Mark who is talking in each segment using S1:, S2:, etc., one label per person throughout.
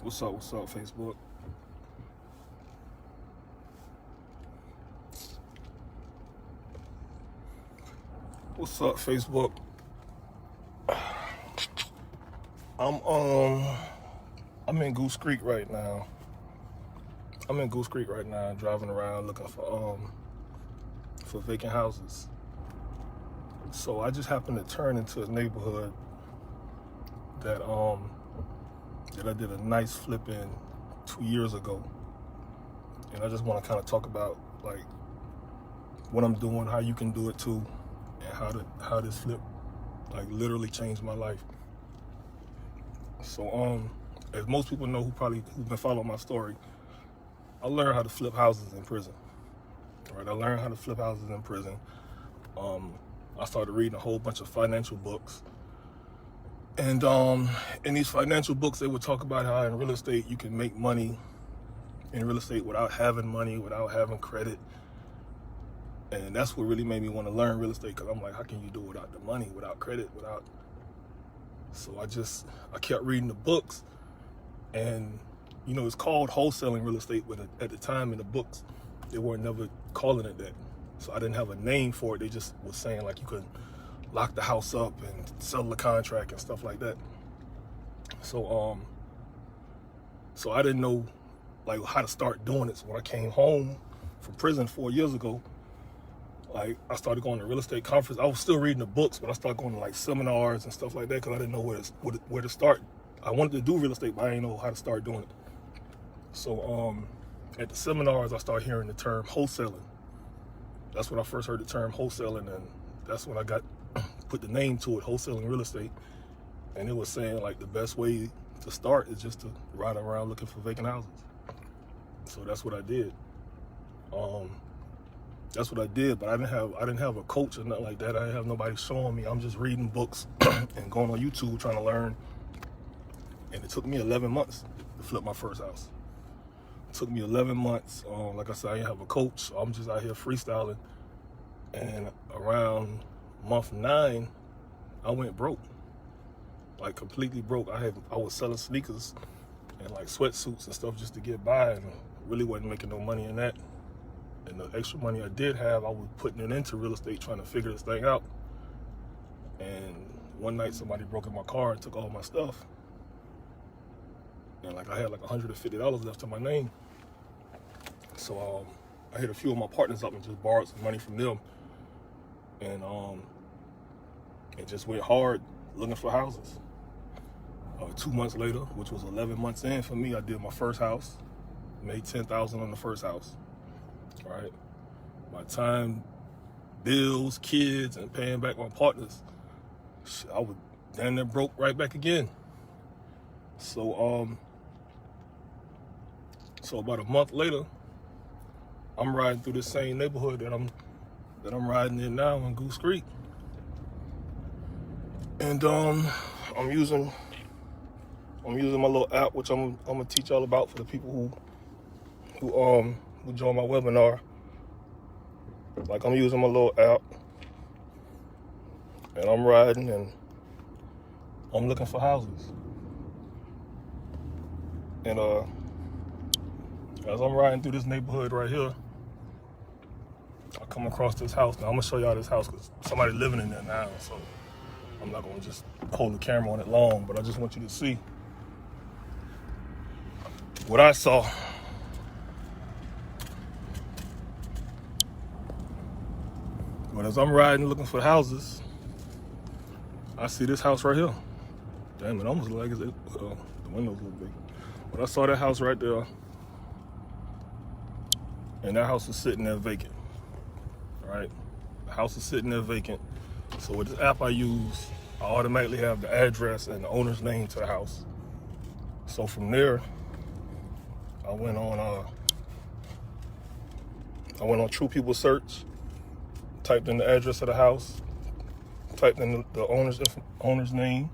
S1: What's up, Facebook? What's up, Facebook? I'm in Goose Creek right now. Driving around looking for vacant houses. So I just happened to turn into a neighborhood that I did a nice flip in 2 years ago. And I just want to kind of talk about like what I'm doing, how you can do it too, and how this flip like literally changed my life. So as most people know who've been following my story, I learned how to flip houses in prison. Right? I learned how to flip houses in prison. I started reading a whole bunch of financial books. And in these financial books, they would talk about how in real estate you can make money in real estate without having money, without having credit. And that's what really made me want to learn real estate, because I'm like, how can you do it without the money, without credit, without... So I kept reading the books, and it's called wholesaling real estate, but at the time in the books, they weren't never calling it that. So I didn't have a name for it. They just was saying like you could lock the house up and sell the contract and stuff like that. So I didn't know like how to start doing it. So when I came home from prison 4 years ago, like I started going to real estate conference. I was still reading the books, but I started going to like seminars and stuff like that because I didn't know where to start. I wanted to do real estate, but I didn't know how to start doing it. So at the seminars, I started hearing the term wholesaling. That's when I first heard the term wholesaling, and that's when I put the name to it, wholesaling real estate. And it was saying like the best way to start is just to ride around looking for vacant houses. So that's what I did. But I didn't have a coach or nothing like that. I didn't have nobody showing me. I'm just reading books and going on YouTube trying to learn. And it took me 11 months to flip my first house. It took me 11 months. Like I said, I didn't have a coach. So I'm just out here freestyling. And around month 9, I went broke. Like completely broke. I was selling sneakers and like sweatsuits and stuff just to get by, and really wasn't making no money in that. And the extra money I did have, I was putting it into real estate, trying to figure this thing out. And one night somebody broke in my car and took all my stuff. And like I had like $150 left to my name. So I hit a few of my partners up and just borrowed some money from them. And it just went hard looking for houses. 2 months later, which was 11 months in for me, I did my first house. Made $10,000 on the first house. Right? By the time bills, kids, and paying back my partners, I was damn near broke right back again. So about a month later, I'm riding through the same neighborhood that I'm riding in now in Goose Creek. And I'm using my little app, which I'm gonna teach y'all about for the people who join my webinar. Like I'm using my little app, and I'm riding and I'm looking for houses. And as I'm riding through this neighborhood right here, I come across this house. Now I'm gonna show y'all this house because somebody's living in there now, so I'm not gonna just hold the camera on it long, but I just want you to see what I saw. But as I'm riding looking for houses, I see this house right here. Damn, it almost looks like the windows look big. But I saw that house right there, and that house is sitting there vacant. Right? The house is sitting there vacant. So with this app I use, I automatically have the address and the owner's name to the house. So from there, I went on True People Search, typed in the address of the house, typed in the owner's name,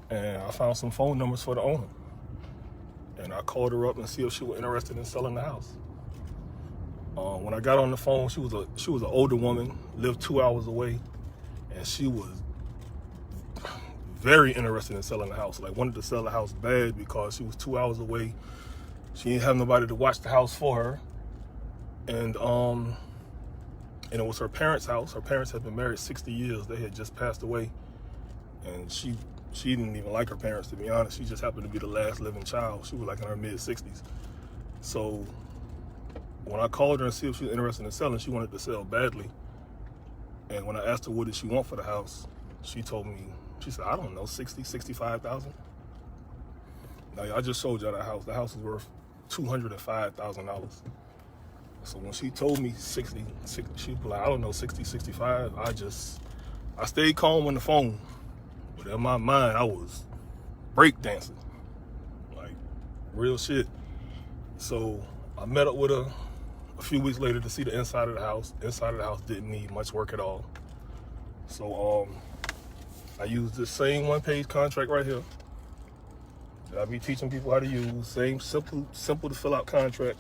S1: and I found some phone numbers for the owner. And I called her up and see if she was interested in selling the house. When I got on the phone, she was an older woman, lived 2 hours away, and she was very interested in selling the house. Like, wanted to sell the house bad because she was 2 hours away. She didn't have nobody to watch the house for her, and it was her parents' house. Her parents had been married 60 years. They had just passed away, and she didn't even like her parents, to be honest. She just happened to be the last living child. She was like in her mid-60s. So when I called her and see if she was interested in selling, she wanted to sell badly. And when I asked her what did she want for the house, she told me, she said, I don't know, 60, 65,000. Now, I just showed y'all that house. The house is worth $205,000. So when she told me 60, she was like, I don't know, 60, 65, I stayed calm on the phone. But in my mind, I was breakdancing. Like, real shit. So I met up with her a few weeks later to see the inside of the house. Inside of the house didn't need much work at all. So I used this same one-page contract right here that I be teaching people how to use. Same simple to fill out contract.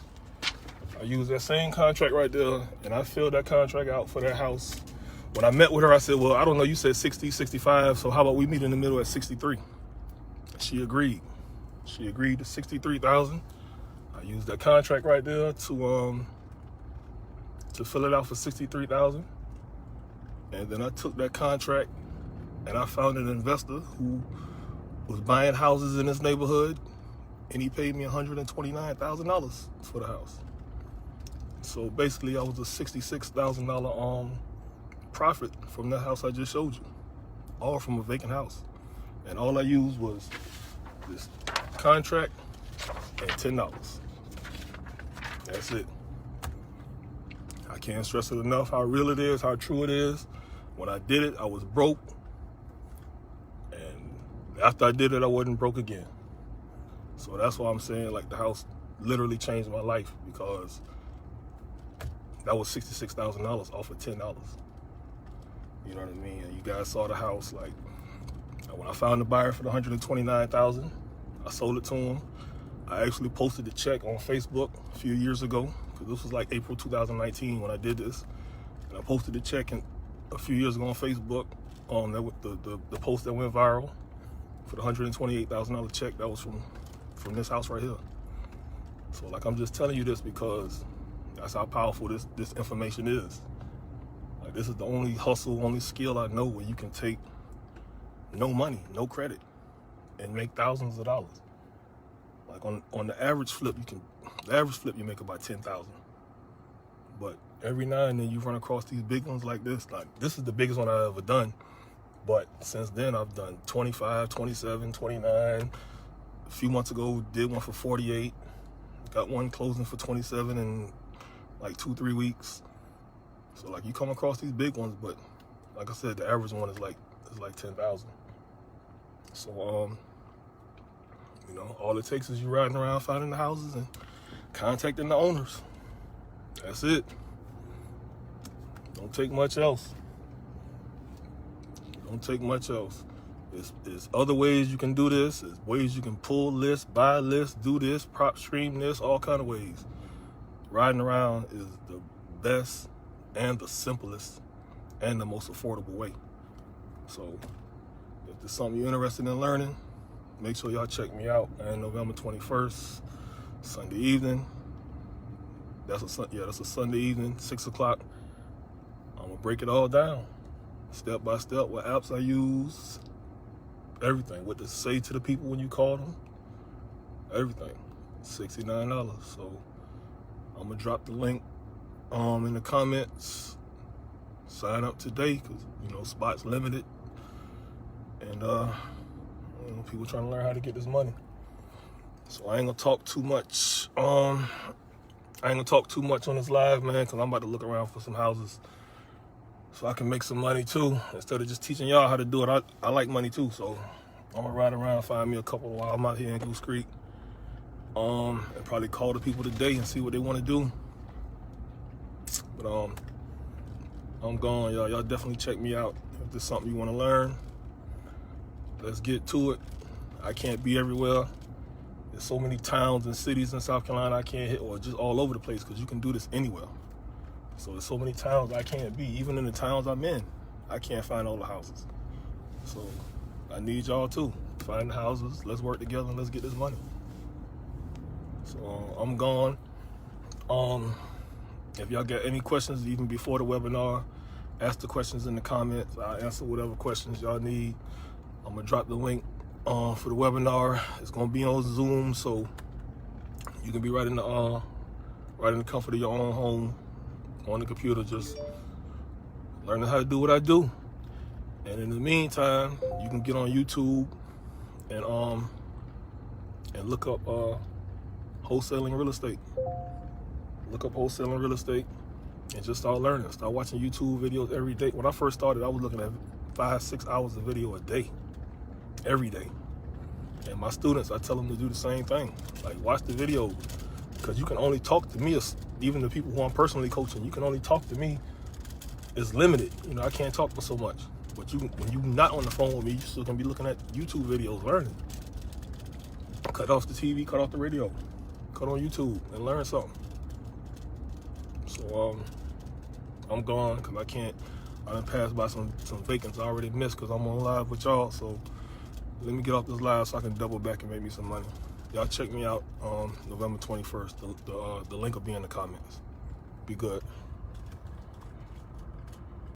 S1: I used that same contract right there, and I filled that contract out for that house. When I met with her, I said, well, I don't know, you said 60, 65, so how about we meet in the middle at 63? She agreed. She agreed to 63,000. I used that contract right there to fill it out for 63,000. And then I took that contract and I found an investor who was buying houses in this neighborhood, and he paid me $129,000 for the house. So basically I was a $66,000 profit from that house I just showed you, all from a vacant house. And all I used was this contract and $10. That's it. I can't stress it enough how real it is, how true it is. When I did it, I was broke. And after I did it, I wasn't broke again. So that's why I'm saying, like, the house literally changed my life, because that was $66,000 off of $10. You know what I mean? And you guys saw the house. Like, when I found the buyer for the $129,000, I sold it to him. I actually posted the check on Facebook a few years ago, because this was like April 2019 when I did this. And I posted the check a few years ago on Facebook, the post that went viral for the $128,000 check. That was from this house right here. So, like, I'm just telling you this because that's how powerful this information is. Like, this is the only hustle, only skill I know where you can take no money, no credit, and make thousands of dollars. Like, on the average flip, you make about 10,000. But every now and then you run across these big ones like this. Like, this is the biggest one I've ever done. But since then, I've done 25, 27, 29. A few months ago, did one for 48. Got one closing for 27 in like 2-3 weeks. So, like, you come across these big ones, but like I said, the average one is like 10,000. So, you know, all it takes is you riding around finding the houses and contacting the owners. That's it. Don't take much else. Don't take much else. There's other ways you can do this. There's ways you can pull lists, buy lists, do this, prop stream this, all kind of ways. Riding around is the best and the simplest and the most affordable way. So if there's something you're interested in learning, make sure y'all check me out. And November 21st, Sunday evening. That's a Sunday evening, 6 o'clock. I'm gonna break it all down, step by step, what apps I use, everything, what to say to the people when you call them, everything. $69. So I'm gonna drop the link in the comments. Sign up today, because, you know, spots limited, and you know, people trying to learn how to get this money. So I ain't gonna talk too much. I ain't gonna talk too much on this live, man, because I'm about to look around for some houses so I can make some money too. Instead of just teaching y'all how to do it, I like money too. So I'm gonna ride around, find me a couple while I'm out here in Goose Creek, and probably call the people today and see what they want to do. But I'm gone, y'all. Y'all definitely check me out if there's something you want to learn. Let's get to it. I can't be everywhere. There's so many towns and cities in South Carolina I can't hit, or just all over the place, because you can do this anywhere. So there's so many towns I can't be. Even in the towns I'm in, I can't find all the houses. So I need y'all too. Find the houses. Let's work together and let's get this money. So I'm gone. If y'all got any questions even before the webinar, ask the questions in the comments. I'll answer whatever questions y'all need. I'm gonna drop the link for the webinar. It's gonna be on Zoom, so you can be right in the comfort of your own home on the computer, just learning how to do what I do. And in the meantime, you can get on YouTube and look up wholesaling real estate. Look up wholesaling real estate and just start learning. Start watching YouTube videos every day. When I first started, I was looking at 5-6 hours of video a day, every day. And my students, I tell them to do the same thing. Like, watch the video, because you can only talk to me, even the people who I'm personally coaching, you can only talk to me. It's limited. You know, I can't talk for so much. But when you're not on the phone with me, you still can be looking at YouTube videos, learning. Cut off the TV, cut off the radio, cut on YouTube and learn something. So I'm gone because I done passed by some vacants I already missed because I'm on live with y'all. So let me get off this live so I can double back and make me some money. Y'all check me out on November 21st. The link will be in the comments. Be good.